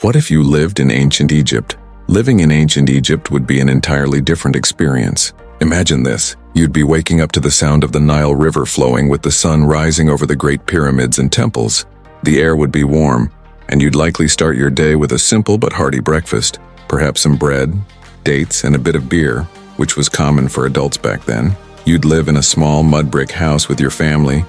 What if you lived in ancient Egypt? Living in ancient Egypt would be an entirely different experience. Imagine this. You'd be waking up to the sound of the Nile River flowing with the sun rising over the great pyramids and temples. The air would be warm, and you'd likely start your day with a simple but hearty breakfast, perhaps some bread, dates, and a bit of beer, which was common for adults back then. You'd live in a small mud brick house with your family,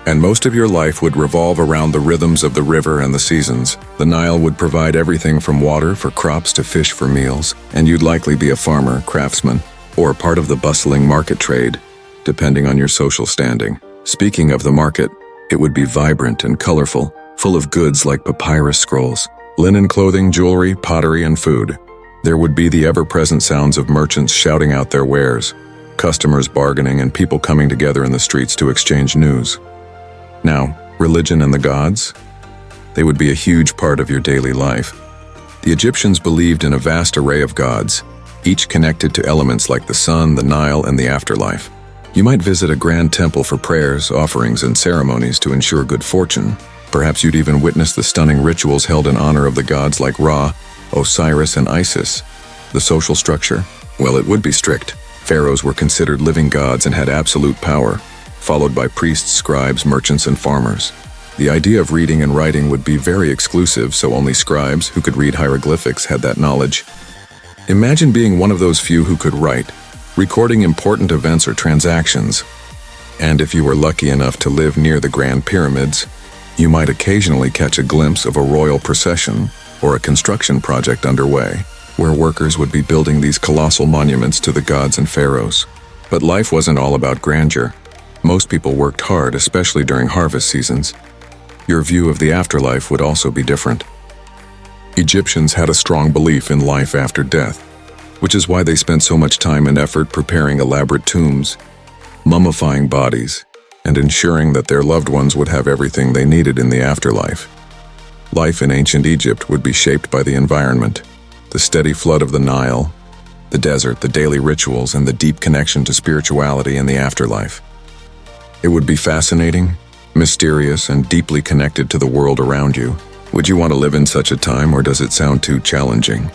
and most of your life would revolve around the rhythms of the river and the seasons. The Nile would provide everything from water for crops to fish for meals, and you'd likely be a farmer, craftsman, or part of the bustling market trade, depending on your social standing. Speaking of the market, it would be vibrant and colorful, full of goods like papyrus scrolls, linen clothing, jewelry, pottery, and food. There would be the ever-present sounds of merchants shouting out their wares, customers bargaining, and people coming together in the streets to exchange news. Now, religion and the gods? They would be a huge part of your daily life. The Egyptians believed in a vast array of gods, each connected to elements like the sun, the Nile, and the afterlife. You might visit a grand temple for prayers, offerings, and ceremonies to ensure good fortune. Perhaps you'd even witness the stunning rituals held in honor of the gods like Ra, Osiris, and Isis. The social structure? Well, it would be strict. Pharaohs were considered living gods and had absolute power, followed by priests, scribes, merchants, and farmers. The idea of reading and writing would be very exclusive, so only scribes who could read hieroglyphics had that knowledge. Imagine being one of those few who could write, recording important events or transactions. And if you were lucky enough to live near the Grand Pyramids, you might occasionally catch a glimpse of a royal procession or a construction project underway, where workers would be building these colossal monuments to the gods and pharaohs. But life wasn't all about grandeur. Most people worked hard, especially during harvest seasons. Your view of the afterlife would also be different. Egyptians had a strong belief in life after death, which is why they spent so much time and effort preparing elaborate tombs, mummifying bodies, and ensuring that their loved ones would have everything they needed in the afterlife. Life in ancient Egypt would be shaped by the environment, the steady flood of the Nile, the desert, the daily rituals, and the deep connection to spirituality in the afterlife. It would be fascinating, mysterious, and deeply connected to the world around you. Would you want to live in such a time, or does it sound too challenging?